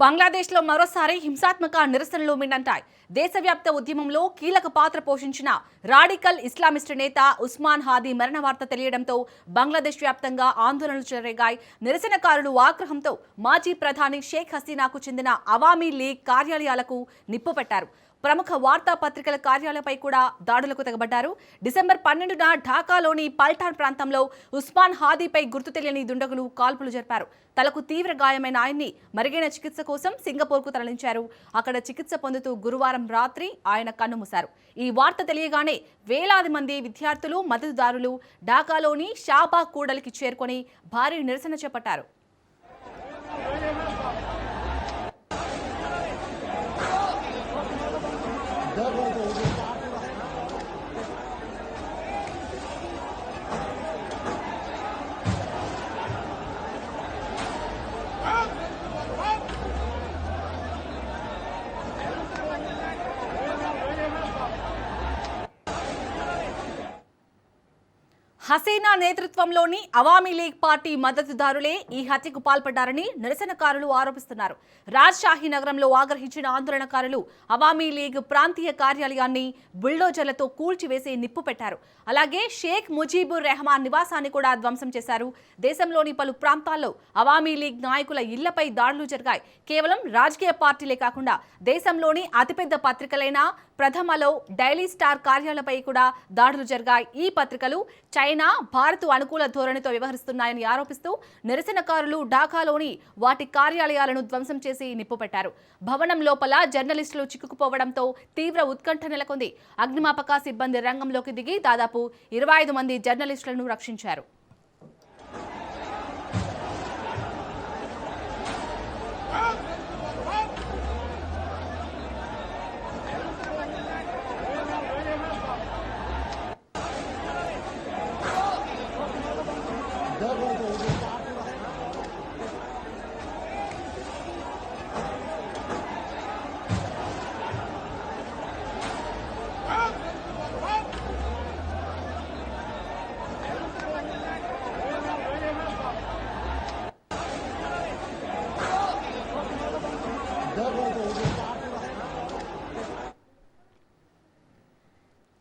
బంగ్లాదేశ్లో మరోసారి హింసాత్మక నిరసనలు మిన్నంటాయి. దేశవ్యాప్త ఉద్యమంలో కీలక పాత్ర పోషించిన రాడికల్ ఇస్లామిస్ట్ నేత ఉస్మాన్ హాదీ మరణ వార్త తెలియడంతో బంగ్లాదేశ్ వ్యాప్తంగా ఆందోళనలు చెలరేగాయి. నిరసనకారులు ఆగ్రహంతో మాజీ ప్రధాని షేక్ హసీనాకు చెందిన అవామీ లీగ్ కార్యాలయాలకు నిప్పు పెట్టారు. ప్రముఖ వార్తాపత్రికల కార్యాలయాలపై కూడా దాడులకు తెగబడ్డారు. డిసెంబర్ 12న ఢాకాలోని పల్టాన్ ప్రాంతంలో ఉస్మాన్ హాదీపై గుర్తు తెలియని దుండగులు కాల్పులు జరిపారు. తలకు తీవ్ర గాయమైన ఆయన్ని మెరుగైన చికిత్స కోసం సింగపూర్కు తరలించారు. అక్కడ చికిత్స పొందుతూ గురువారం రాత్రి ఆయన కన్నుమూశారు. ఈ వార్త తెలియగానే వేలాది మంది విద్యార్థులు, మద్దతుదారులు ఢాకాలోని షాబాగ్ కూడలికి చేరుకొని భారీ నిరసన చేపట్టారు. హసీనా నేతృత్వంలోని అవామీ లీగ్ పార్టీ మద్దతుదారులే ఈ హత్యకు పాల్పడ్డారని నిరసనకారులు ఆరోపిస్తున్నారు. రాజ్షాహీ నగరంలో ఆగ్రహించిన ఆందోళనకారులు అవామీ లీగ్ ప్రాంతీయ కార్యాలయాన్ని బుల్డోజర్లతో కూల్చివేసి నిప్పు పెట్టారు. అలాగే షేక్ ముజీబుర్ రెహమాన్ నివాసాన్ని కూడా ధ్వంసం చేశారు. దేశంలోని పలు ప్రాంతాల్లో అవామీ లీగ్ నాయకుల ఇళ్లపై దాడులు జరిగాయి. కేవలం రాజకీయ పార్టీలే కాకుండా దేశంలోని అతిపెద్ద పత్రికలైన ప్రథమలో, డైలీ స్టార్ కార్యాలయాలపై కూడా దాడులు జరిగాయి. ఈ పత్రికలు చైనా, భారత్ అనుకూల ధోరణితో వ్యవహరిస్తున్నాయని ఆరోపిస్తూ నిరసనకారులు ఢాకాలోని వాటి కార్యాలయాలను ధ్వంసం చేసి నిప్పుపెట్టారు. భవనం లోపల జర్నలిస్టులు చిక్కుకుపోవడంతో తీవ్ర ఉత్కంఠ నెలకొంది. అగ్నిమాపక సిబ్బంది రంగంలోకి దిగి దాదాపు 25 మంది జర్నలిస్టులను రక్షించారు.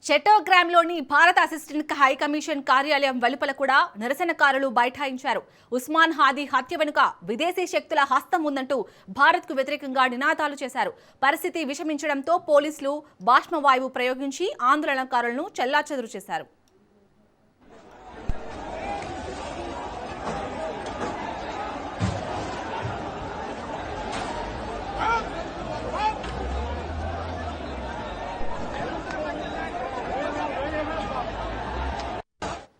చట్టోగ్రామ్లోని భారత అసిస్టెంట్ హై కమిషన్ కార్యాలయం వెలుపల కూడా నిరసనకారులు బైఠాయించారు. ఉస్మాన్ హాదీ హత్య వెనుక విదేశీ శక్తుల హస్తం ఉందంటూ భారత్కు వ్యతిరేకంగా నినాదాలు చేశారు. పరిస్థితి విషమించడంతో పోలీసులు బాష్పవాయువు ప్రయోగించి ఆందోళనకారులను చెల్లాచెదురు చేశారు.